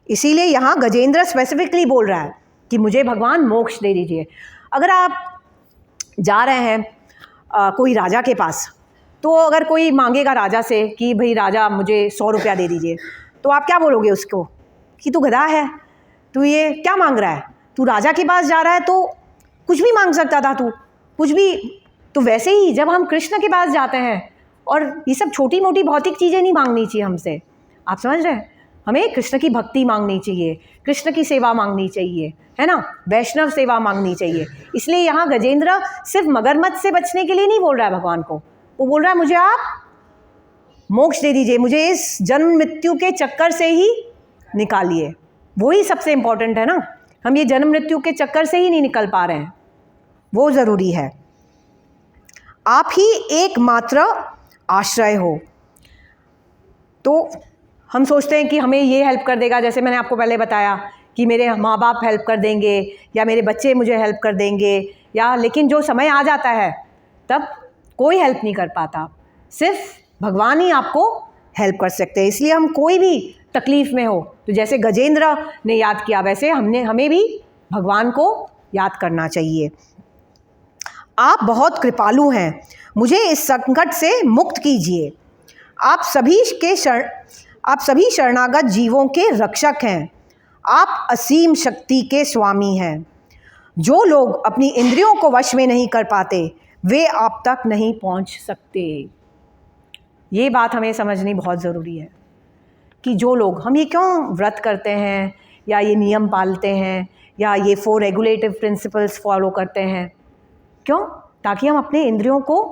इसीलिए यहाँ गजेंद्र स्पेसिफिकली बोल रहा है कि मुझे भगवान मोक्ष दे दीजिए। अगर आप जा रहे हैं कोई राजा के पास, तो अगर कोई मांगेगा राजा से कि भाई राजा मुझे 100 रुपया दे दीजिए, तो आप क्या बोलोगे उसको? कि तू गधा है, तू ये क्या मांग रहा है? तू राजा के पास जा रहा है तो कुछ भी मांग सकता था, तू कुछ भी। तो वैसे ही जब हम कृष्ण के पास जाते हैं, और ये सब छोटी मोटी भौतिक चीज़ें नहीं मांगनी चाहिए हमसे, आप समझ रहे हैं? हमें कृष्ण की भक्ति मांगनी चाहिए, कृष्ण की सेवा मांगनी चाहिए, है ना, वैष्णव सेवा मांगनी चाहिए। इसलिए यहाँ गजेंद्र सिर्फ मगरमच्छ से बचने के लिए नहीं बोल रहा है भगवान को, वो बोल रहा है मुझे आप मोक्ष दे दीजिए, मुझे इस जन्म मृत्यु के चक्कर से ही निकालिए। वही सबसे इम्पोर्टेंट है ना, हम ये जन्म मृत्यु के चक्कर से ही नहीं निकल पा रहे हैं, वो ज़रूरी है। आप ही एकमात्र आश्रय हो। तो हम सोचते हैं कि हमें ये हेल्प कर देगा, जैसे मैंने आपको पहले बताया कि मेरे माँ बाप हेल्प कर देंगे या मेरे बच्चे मुझे हेल्प कर देंगे, या लेकिन जो समय आ जाता है तब कोई हेल्प नहीं कर पाता, सिर्फ भगवान ही आपको हेल्प कर सकते हैं। इसलिए हम कोई भी तकलीफ़ में हो तो जैसे गजेंद्र ने याद किया, वैसे हमें भी भगवान को याद करना चाहिए। आप बहुत कृपालु हैं, मुझे इस संकट से मुक्त कीजिए। आप सभी शरणागत जीवों के रक्षक हैं। आप असीम शक्ति के स्वामी हैं। जो लोग अपनी इंद्रियों को वश में नहीं कर पाते वे आप तक नहीं पहुंच सकते। ये बात हमें समझनी बहुत ज़रूरी है कि जो लोग, हम ये क्यों व्रत करते हैं या ये नियम पालते हैं या ये 4 रेगुलेटिव प्रिंसिपल्स फॉलो करते हैं, क्यों? ताकि हम अपने इंद्रियों को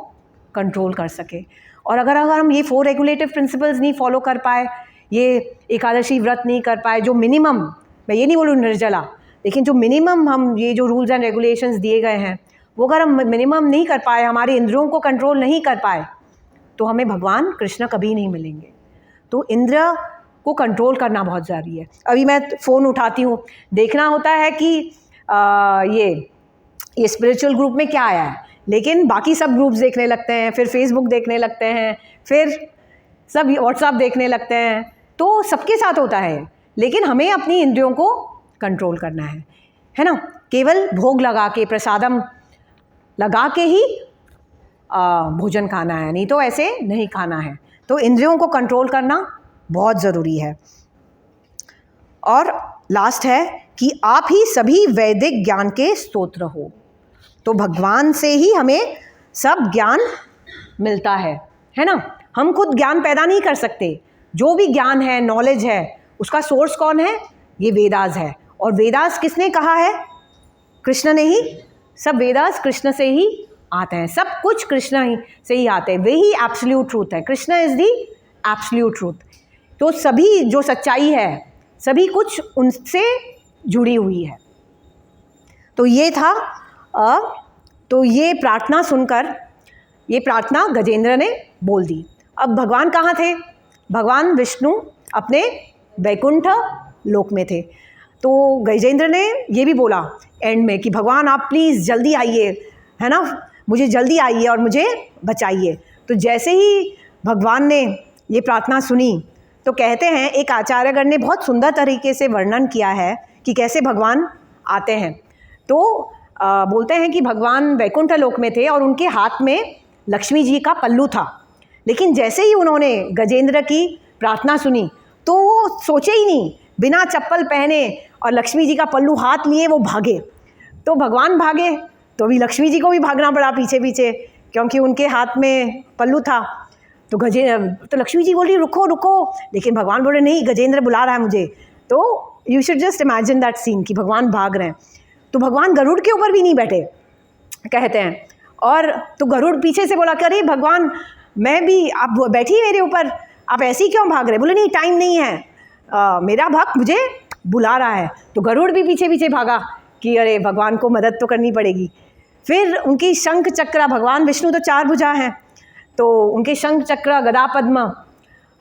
कंट्रोल कर सकें। और अगर हम ये 4 रेगुलेटिव प्रिंसिपल्स नहीं फॉलो कर पाए, ये एकादशी व्रत नहीं कर पाए, जो मिनिमम, मैं ये नहीं बोलूँ निर्जला, लेकिन जो मिनिमम हम ये जो रूल्स एंड रेगुलेशंस दिए गए हैं वो अगर हम मिनिमम नहीं कर पाए, हमारे इंद्रियों को कंट्रोल नहीं कर पाए, तो हमें भगवान कृष्ण कभी नहीं मिलेंगे। तो इंद्रिय को कंट्रोल करना बहुत ज़रूरी है। अभी मैं फ़ोन उठाती हूँ, देखना होता है कि ये स्पिरिचुअल ग्रुप में क्या आया है, लेकिन बाकी सब ग्रुप्स देखने लगते हैं, फिर फेसबुक देखने लगते हैं, फिर सब व्हाट्सएप देखने लगते हैं। तो सबके साथ होता है, लेकिन हमें अपनी इंद्रियों को कंट्रोल करना है ना। केवल भोग लगा के, प्रसादम लगा के ही भोजन खाना है, नहीं तो ऐसे नहीं खाना है। तो इंद्रियों को कंट्रोल करना बहुत ज़रूरी है। और लास्ट है कि आप ही सभी वैदिक ज्ञान के स्तोत्र हो। तो भगवान से ही हमें सब ज्ञान मिलता है ना। हम खुद ज्ञान पैदा नहीं कर सकते। जो भी ज्ञान है, नॉलेज है, उसका सोर्स कौन है? ये वेदास है। और वेदास किसने कहा है? कृष्ण ने ही। सब वेदास कृष्ण से ही आते हैं, सब कुछ कृष्ण ही से ही आते हैं। वही एब्सोल्यूट ट्रूथ है। Krishna is the absolute truth. तो सभी जो सच्चाई है, सभी कुछ उनसे जुड़ी हुई है। तो ये था तो ये प्रार्थना सुनकर, ये प्रार्थना गजेंद्र ने बोल दी। अब भगवान कहाँ थे? भगवान विष्णु अपने वैकुंठ लोक में थे। तो गजेंद्र ने ये भी बोला एंड में कि भगवान आप प्लीज़ जल्दी आइए, है ना, मुझे जल्दी आइए और मुझे बचाइए। तो जैसे ही भगवान ने ये प्रार्थना सुनी, तो कहते हैं, एक आचार्यगण ने बहुत सुंदर तरीके से वर्णन किया है कि कैसे भगवान आते हैं। तो बोलते हैं कि भगवान वैकुंठ लोक में थे और उनके हाथ में लक्ष्मी जी का पल्लू था। लेकिन जैसे ही उन्होंने गजेंद्र की प्रार्थना सुनी तो वो सोचे ही नहीं, बिना चप्पल पहने और लक्ष्मी जी का पल्लू हाथ लिए वो भागे। तो भगवान भागे तो भी लक्ष्मी जी को भी भागना पड़ा पीछे पीछे, क्योंकि उनके हाथ में पल्लू था। तो लक्ष्मी जी बोली रुको रुको, लेकिन भगवान बोले नहीं, गजेंद्र बुला रहा है मुझे। तो you should just imagine that scene कि भगवान भाग रहे हैं। तो भगवान गरुड़ के ऊपर भी नहीं बैठे, कहते हैं। और तो गरुड़ पीछे से बोला कि अरे भगवान, मैं भी, आप बैठी मेरे ऊपर, आप ऐसे ही क्यों भाग रहे? बोले नहीं, टाइम नहीं है, मेरा भक्त मुझे बुला रहा है। तो गरुड़ भी पीछे पीछे भागा कि अरे भगवान को मदद तो करनी पड़ेगी। फिर उनकी शंख चक्र, भगवान विष्णु तो 4 भुजा हैं, तो उनके शंख चक्र, गदा पद्म,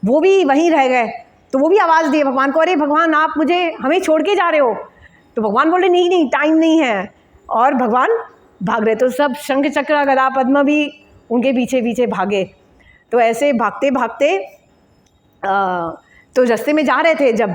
वो भी वहीं रह गए। तो वो भी आवाज़ दिए भगवान को, अरे भगवान आप हमें छोड़ के जा रहे हो? तो भगवान बोले नहीं नहीं, टाइम नहीं है, और भगवान भाग रहे। तो सब शंख चक्र गदा पद्म भी उनके पीछे पीछे भागे। तो ऐसे भागते भागते तो रास्ते में जा रहे थे जब,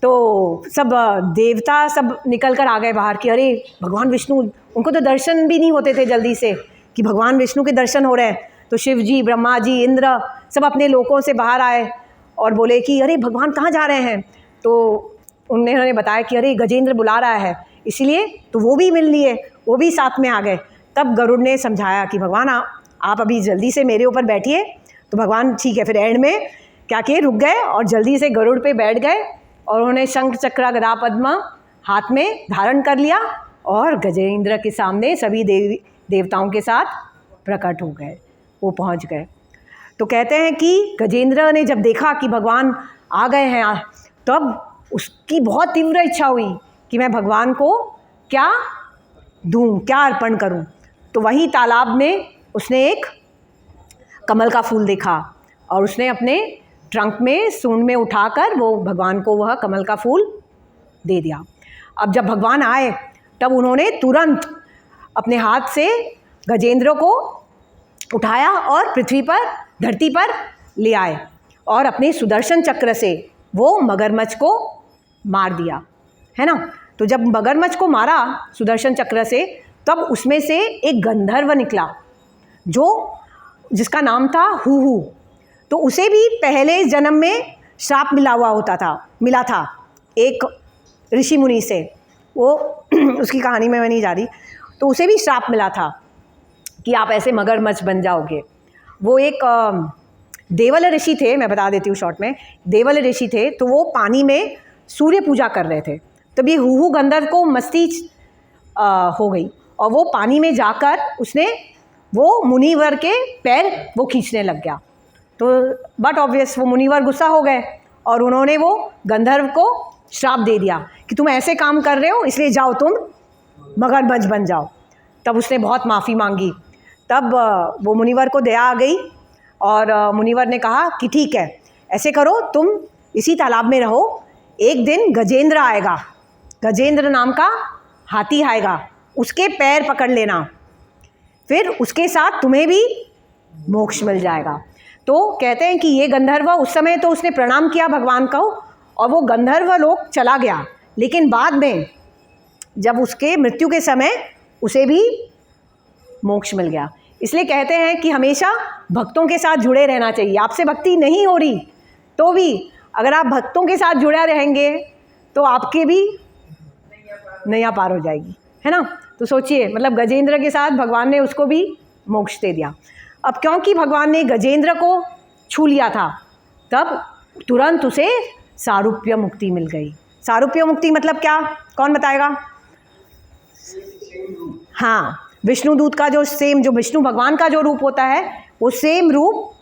तो सब देवता सब निकल कर आ गए बाहर कि अरे भगवान विष्णु, उनको तो दर्शन भी नहीं होते थे जल्दी से कि भगवान विष्णु के दर्शन हो रहे हैं। तो शिव जी, ब्रह्मा जी, इंद्र सब अपने लोकों से बाहर आए और बोले कि अरे भगवान कहाँ जा रहे हैं? तो उन्होंने बताया कि अरे गजेंद्र बुला रहा है, इसलिए। तो वो भी मिल लिए, वो भी साथ में आ गए। तब गरुड़ ने समझाया कि भगवान आप अभी जल्दी से मेरे ऊपर बैठिए। तो भगवान ठीक है। फिर एंड में क्या किए, रुक गए और जल्दी से गरुड़ पे बैठ गए और उन्होंने शंख चक्र गदा पद्म हाथ में धारण कर लिया और गजेंद्र के सामने सभी देवताओं के साथ प्रकट हो गए, वो पहुंच गए। तो कहते हैं कि गजेंद्र ने जब देखा कि भगवान आ गए हैं, तब उसकी बहुत तीव्र इच्छा हुई कि मैं भगवान को क्या दूं, क्या अर्पण करूं। तो वही तालाब में उसने एक कमल का फूल देखा और उसने अपने ट्रंक में, सूंड में उठाकर वो भगवान को वह कमल का फूल दे दिया। अब जब भगवान आए तब उन्होंने तुरंत अपने हाथ से गजेंद्र को उठाया और पृथ्वी पर, धरती पर ले आए और अपने सुदर्शन चक्र से वो मगरमच्छ को मार दिया, है ना। तो जब मगरमच्छ को मारा सुदर्शन चक्र से, तब उसमें से एक गंधर्व निकला जिसका नाम था हूहू। तो उसे भी पहले जन्म में श्राप मिला था एक ऋषि मुनि से। वो उसकी कहानी में मैं नहीं जा रही। तो उसे भी श्राप मिला था कि आप ऐसे मगरमच्छ बन जाओगे। वो एक देवल ऋषि थे, मैं बता देती हूँ शॉर्ट में। देवल ऋषि थे, तो वो पानी में सूर्य पूजा कर रहे थे। तब ये हूहू गंधर्व को मस्ती हो गई और वो पानी में जाकर उसने वो मुनिवर के पैर वो खींचने लग गया। तो बट ऑब्वियस वो मुनिवर गुस्सा हो गए और उन्होंने वो गंधर्व को श्राप दे दिया कि तुम ऐसे काम कर रहे हो, इसलिए जाओ तुम मगरमच्छ बन जाओ। तब उसने बहुत माफ़ी मांगी। तब वो मुनिवर को दया आ गई और मुनिवर ने कहा कि ठीक है, ऐसे करो, तुम इसी तालाब में रहो, एक दिन गजेंद्र आएगा, गजेंद्र नाम का हाथी आएगा, उसके पैर पकड़ लेना, फिर उसके साथ तुम्हें भी मोक्ष मिल जाएगा। तो कहते हैं कि ये गंधर्व उस समय तो उसने प्रणाम किया भगवान को और वो गंधर्व लोक चला गया, लेकिन बाद में जब उसके मृत्यु के समय उसे भी मोक्ष मिल गया। इसलिए कहते हैं कि हमेशा भक्तों के साथ जुड़े रहना चाहिए। आपसे भक्ति नहीं हो रही तो भी अगर आप भक्तों के साथ जुड़े रहेंगे तो आपके भी नैया पार हो जाएगी, है ना। तो सोचिए, मतलब गजेंद्र के साथ भगवान ने उसको भी मोक्ष दे दिया। अब क्योंकि भगवान ने गजेंद्र को छू लिया था, तब तुरंत उसे सारूप्य मुक्ति मिल गई। सारूप्य मुक्ति मतलब क्या, कौन बताएगा? हाँ, विष्णु दूत का जो विष्णु भगवान का जो रूप होता है वो सेम रूप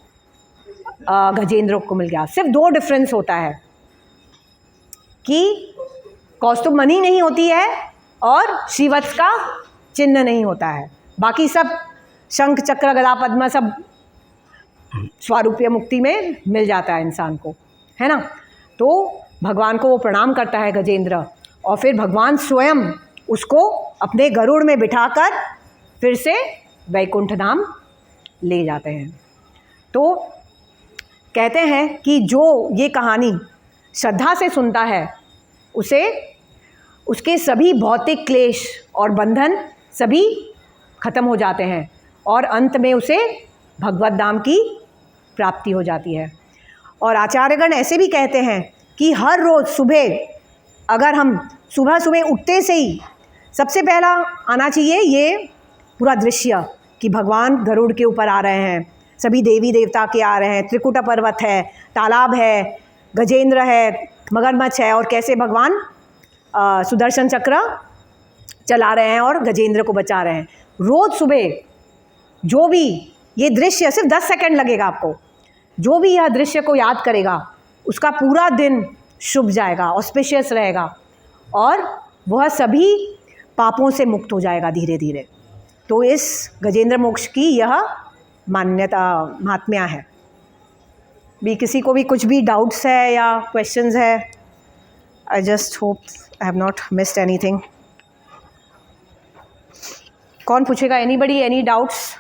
गजेंद्र को मिल गया। सिर्फ 2 डिफरेंस होता है कि कौस्तुभ मणि नहीं होती है और श्रीवत्स का चिन्ह नहीं होता है। बाकी सब शंख चक्र गदा पद्म सब स्वारूप्य मुक्ति में मिल जाता है इंसान को, है ना। तो भगवान को वो प्रणाम करता है गजेंद्र और फिर भगवान स्वयं उसको अपने गरुड़ में बिठाकर फिर से वैकुंठ धाम ले जाते हैं। तो कहते हैं कि जो ये कहानी श्रद्धा से सुनता है उसे उसके सभी भौतिक क्लेश और बंधन सभी खत्म हो जाते हैं और अंत में उसे भगवत धाम की प्राप्ति हो जाती है। और आचार्यगण ऐसे भी कहते हैं कि हर रोज़ सुबह, अगर हम सुबह उठते से ही सबसे पहला आना चाहिए ये पूरा दृश्य कि भगवान गरुड़ के ऊपर आ रहे हैं, सभी देवी देवता के आ रहे हैं, त्रिकुटा पर्वत है, तालाब है, गजेंद्र है, मगरमच्छ है और कैसे भगवान सुदर्शन चक्र चला रहे हैं और गजेंद्र को बचा रहे हैं। रोज़ सुबह जो भी ये दृश्य, सिर्फ 10 सेकंड लगेगा आपको, जो भी यह दृश्य को याद करेगा उसका पूरा दिन शुभ जाएगा, ऑस्पिशियस रहेगा और वह सभी पापों से मुक्त हो जाएगा धीरे धीरे। तो इस गजेंद्र मोक्ष की यह महात्म्य है। भी किसी को भी कुछ भी डाउट्स है या क्वेश्चंस है? I just hope I have not missed anything. कौन पूछेगा? Anybody, any doubts?